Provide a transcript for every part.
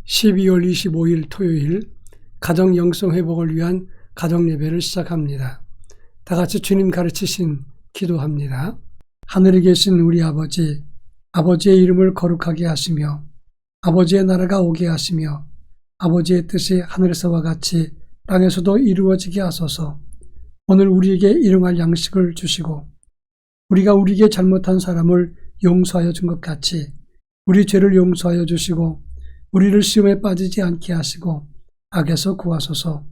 12월 25일 토요일 가정 영성 회복을 위한 가정 예배를 시작합니다. 다 같이 주님 가르치신 기도합니다. 하늘에 계신 우리 아버지, 아버지의 이름을 거룩하게 하시며 아버지의 나라가 오게 하시며 아버지의 뜻이 하늘에서와 같이 땅에서도 이루어지게 하소서. 오늘 우리에게 일용할 양식을 주시고 우리가 우리에게 잘못한 사람을 용서하여 준 것 같이 우리 죄를 용서하여 주시고 우리를 시험에 빠지지 않게 하시고 악에서 구하소서.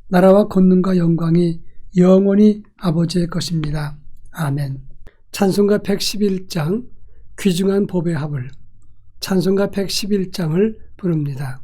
나라와 권능과 영광이 영원히 아버지의 것입니다. 아멘. 찬송가 111장 귀중한 법의 합을 찬송가 111장을 부릅니다.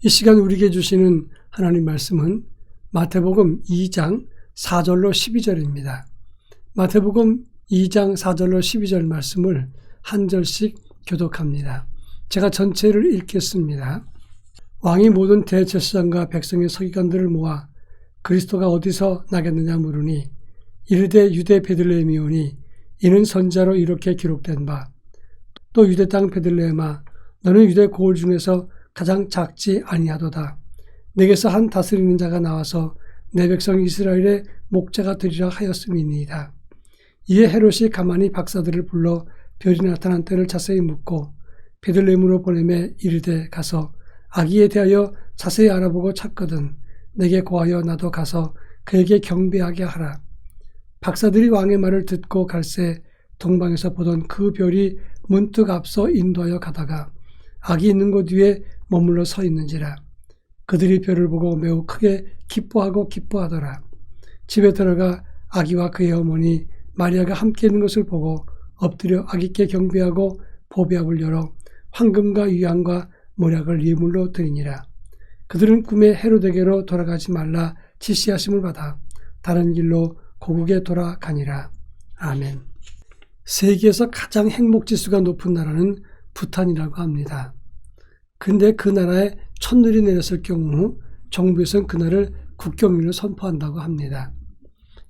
이 시간 우리에게 주시는 하나님 말씀은 마태복음 2장 4절로 12절입니다. 마태복음 2장 4절로 12절 말씀을 한 절씩 교독합니다. 제가 전체를 읽겠습니다. 왕이 모든 대제사장과 백성의 서기관들을 모아 그리스도가 어디서 나겠느냐 물으니 이르되 유대 베들레헴이오니 이는 선지자로 이렇게 기록된 바 또 유대 땅 베들레헴아 너는 유대 고을 중에서 가장 작지 아니하도다. 내게서 한 다스리는 자가 나와서 내 백성 이스라엘의 목자가 되리라 하였음이니이다. 이에 헤롯이 가만히 박사들을 불러 별이 나타난 때를 자세히 묻고 베들레헴으로 보내매 이르되 가서 아기에 대하여 자세히 알아보고 찾거든 내게 고하여 나도 가서 그에게 경배하게 하라. 박사들이 왕의 말을 듣고 갈새 동방에서 보던 그 별이 문득 앞서 인도하여 가다가 아기 있는 곳 위에 머물러 서 있는지라. 그들이 별을 보고 매우 크게 기뻐하더라. 집에 들어가 아기와 그의 어머니 마리아가 함께 있는 것을 보고 엎드려 아기께 경배하고 보배압을 열어 황금과 유향과 모략을 예물로 드리니라. 그들은 꿈에 헤로데게로 돌아가지 말라 지시하심을 받아 다른 길로 고국에 돌아가니라. 아멘. 세계에서 가장 행복지수가 높은 나라는 부탄이라고 합니다. 근데 그 나라에 첫눈이 내렸을 경우 정부에서는 그날을 국경일로 선포한다고 합니다.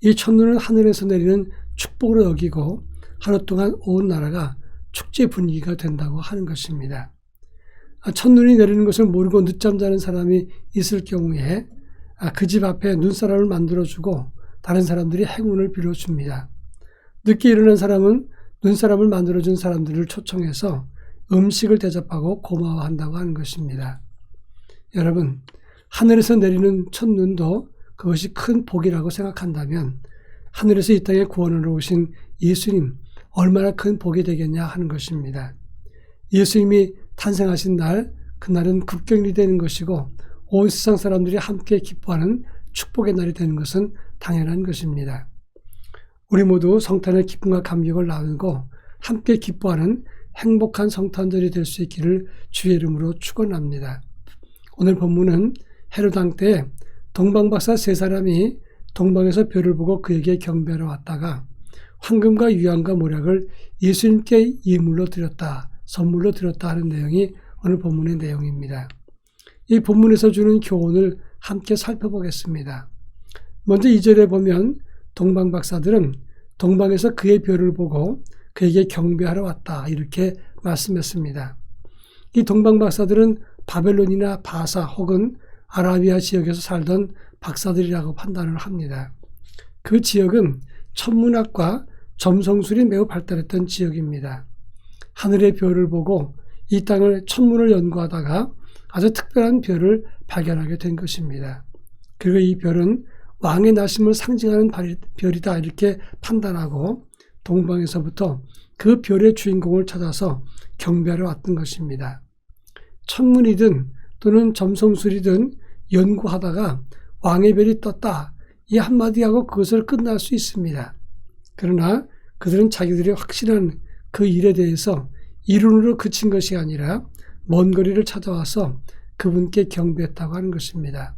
이 첫눈은 하늘에서 내리는 축복으로 여기고 하루 동안 온 나라가 축제 분위기가 된다고 하는 것입니다. 첫눈이 내리는 것을 모르고 늦잠 자는 사람이 있을 경우에 그 집 앞에 눈사람을 만들어주고 다른 사람들이 행운을 빌어줍니다. 늦게 일어난 사람은 눈사람을 만들어준 사람들을 초청해서 음식을 대접하고 고마워한다고 하는 것입니다. 여러분, 하늘에서 내리는 첫눈도 그것이 큰 복이라고 생각한다면 하늘에서 이 땅에 구원으로 오신 예수님 얼마나 큰 복이 되겠냐 하는 것입니다. 예수님이 탄생하신 날, 그날은 국경일이 되는 것이고 온 세상 사람들이 함께 기뻐하는 축복의 날이 되는 것은 당연한 것입니다. 우리 모두 성탄의 기쁨과 감격을 나누고 함께 기뻐하는 행복한 성탄절이 될 수 있기를 주의 이름으로 축원합니다. 오늘 본문은 헤롯 왕 때 동방박사 세 사람이 동방에서 별을 보고 그에게 경배하러 왔다가 황금과 유황과 모략을 예수님께 예물로 드렸다, 선물로 드렸다 하는 내용이 오늘 본문의 내용입니다. 이 본문에서 주는 교훈을 함께 살펴보겠습니다. 먼저 2절에 보면 동방박사들은 동방에서 그의 별을 보고 그에게 경배하러 왔다 이렇게 말씀했습니다. 이 동방박사들은 바벨론이나 바사 혹은 아라비아 지역에서 살던 박사들이라고 판단을 합니다. 그 지역은 천문학과 점성술이 매우 발달했던 지역입니다. 하늘의 별을 보고 이 땅을 천문을 연구하다가 아주 특별한 별을 발견하게 된 것입니다. 그리고 이 별은 왕의 나심을 상징하는 별이다 이렇게 판단하고 동방에서부터 그 별의 주인공을 찾아서 경배하러 왔던 것입니다. 천문이든 또는 점성술이든 연구하다가 왕의 별이 떴다 이 한마디 하고 그것을 끝날 수 있습니다. 그러나 그들은 자기들이 확신한 그 일에 대해서 이론으로 그친 것이 아니라 먼 거리를 찾아와서 그분께 경배했다고 하는 것입니다.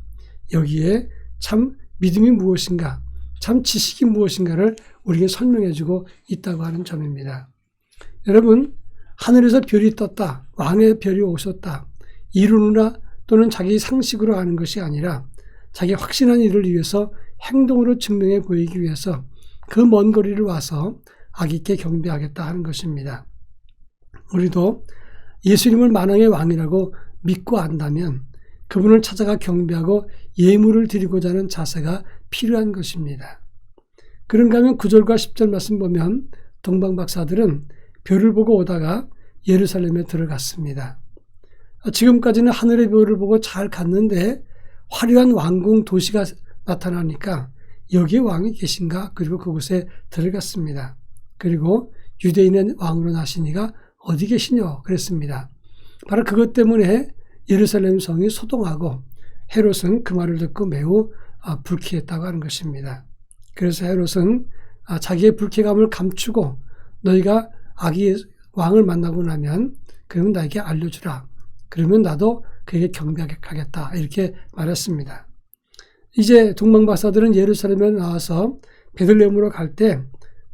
여기에 참 믿음이 무엇인가, 참 지식이 무엇인가를 우리에게 설명해주고 있다고 하는 점입니다. 여러분, 하늘에서 별이 떴다, 왕의 별이 오셨다, 이론으로 또는 자기 상식으로 하는 것이 아니라 자기 확신한 일을 위해서 행동으로 증명해 보이기 위해서 그 먼 거리를 와서 아기께 경배하겠다 하는 것입니다. 우리도 예수님을 만왕의 왕이라고 믿고 안다면 그분을 찾아가 경배하고 예물을 드리고자 하는 자세가 필요한 것입니다. 그런가 하면 9절과 10절 말씀 보면 동방박사들은 별을 보고 오다가 예루살렘에 들어갔습니다. 지금까지는 하늘의 별을 보고 잘 갔는데 화려한 왕궁 도시가 나타나니까 여기에 왕이 계신가? 그리고 그곳에 들어갔습니다. 그리고 유대인의 왕으로 나시니가 어디 계시냐? 그랬습니다. 바로 그것 때문에 예루살렘 성이 소동하고 헤롯은 그 말을 듣고 매우 불쾌했다고 하는 것입니다. 그래서 헤롯은 자기의 불쾌감을 감추고 너희가 아기 왕을 만나고 나면 그러면 나에게 알려주라. 그러면 나도 그에게 경배하겠다. 이렇게 말했습니다. 이제 동방박사들은 예루살렘에 나와서 베들레헴으로 갈 때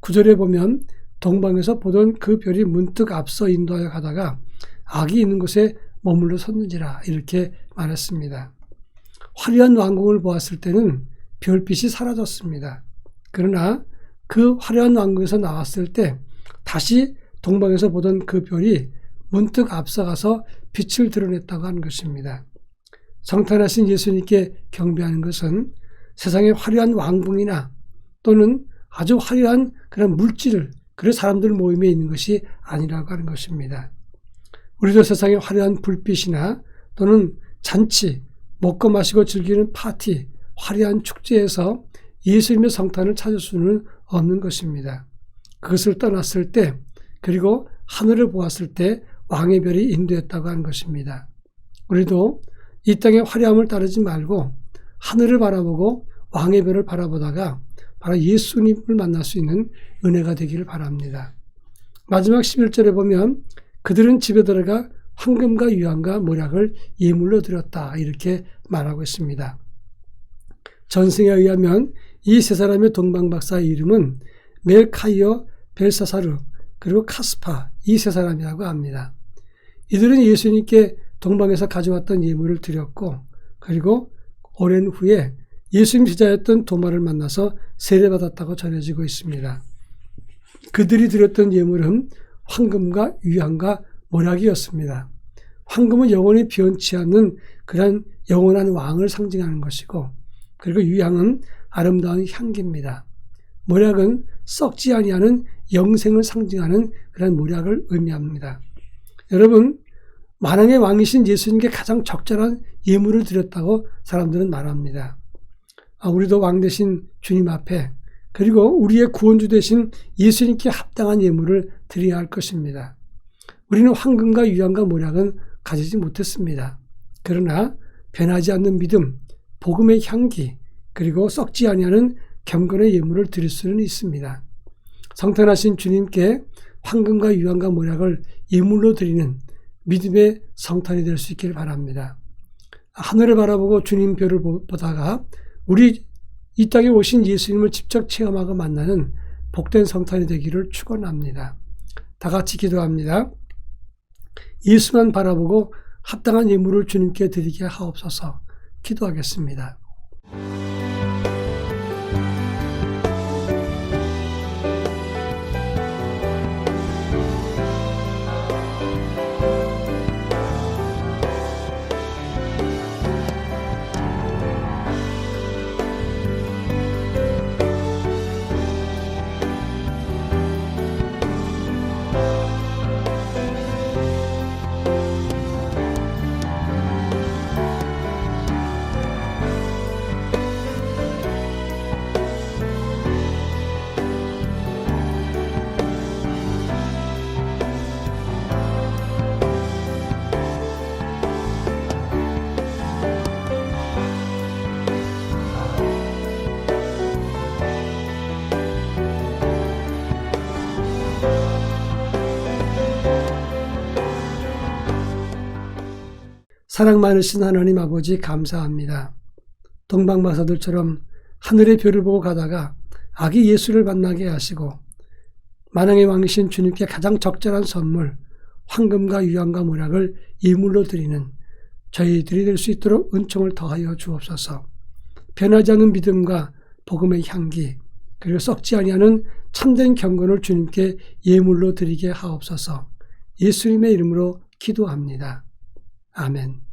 9절에 보면 동방에서 보던 그 별이 문득 앞서 인도하여 가다가 악이 있는 곳에 머물러 섰는지라 이렇게 말했습니다. 화려한 왕궁을 보았을 때는 별빛이 사라졌습니다. 그러나 그 화려한 왕궁에서 나왔을 때 다시 동방에서 보던 그 별이 문득 앞서가서 빛을 드러냈다고 하는 것입니다. 성탄하신 예수님께 경배하는 것은 세상의 화려한 왕궁이나 또는 아주 화려한 그런 물질, 그런 사람들 모임에 있는 것이 아니라고 하는 것입니다. 우리도 세상의 화려한 불빛이나 또는 잔치, 먹고 마시고 즐기는 파티, 화려한 축제에서 예수님의 성탄을 찾을 수는 없는 것입니다. 그것을 떠났을 때 그리고 하늘을 보았을 때 왕의 별이 인도했다고 하는 것입니다. 우리도 이 땅의 화려함을 따르지 말고 하늘을 바라보고 왕의 별을 바라보다가 바로 예수님을 만날 수 있는 은혜가 되기를 바랍니다. 마지막 11절에 보면 그들은 집에 들어가 황금과 유황과 모략을 예물로 드렸다 이렇게 말하고 있습니다. 전승에 의하면 이 세 사람의 동방박사의 이름은 멜카이어, 벨사사르 그리고 카스파 이 세 사람이라고 합니다. 이들은 예수님께 동방에서 가져왔던 예물을 드렸고 그리고 오랜 후에 예수님 제자였던 도마를 만나서 세례받았다고 전해지고 있습니다. 그들이 드렸던 예물은 황금과 유황과 모략이었습니다. 황금은 영원히 변치 않는 그런 영원한 왕을 상징하는 것이고, 그리고 유향은 아름다운 향기입니다. 모략은 썩지 아니하는 영생을 상징하는 그런 모략을 의미합니다. 여러분, 만왕의 왕이신 예수님께 가장 적절한 예물을 드렸다고 사람들은 말합니다. 우리도 왕 되신 주님 앞에, 그리고 우리의 구원주 되신 예수님께 합당한 예물을 드려야 할 것입니다. 우리는 황금과 유향과 모략은 가지지 못했습니다. 그러나 변하지 않는 믿음, 복음의 향기, 그리고 썩지 아니하는 경건의 예물을 드릴 수는 있습니다. 성탄하신 주님께 황금과 유향과 모략을 예물로 드리는 믿음의 성탄이 될 수 있기를 바랍니다. 하늘을 바라보고 주님 별을 보다가 우리 이 땅에 오신 예수님을 직접 체험하고 만나는 복된 성탄이 되기를 축원합니다. 다 같이 기도합니다. 예수만 바라보고 합당한 예물을 주님께 드리게 하옵소서. 기도하겠습니다. 사랑 많으신 하나님 아버지 감사합니다. 동방마사들처럼 하늘의 별을 보고 가다가 아기 예수를 만나게 하시고 만왕의 왕이신 주님께 가장 적절한 선물 황금과 유향과 모략을 예물로 드리는 저희들이 될 수 있도록 은총을 더하여 주옵소서. 변하지 않는 믿음과 복음의 향기, 그리고 썩지 아니하는 참된 경건을 주님께 예물로 드리게 하옵소서. 예수님의 이름으로 기도합니다. 아멘.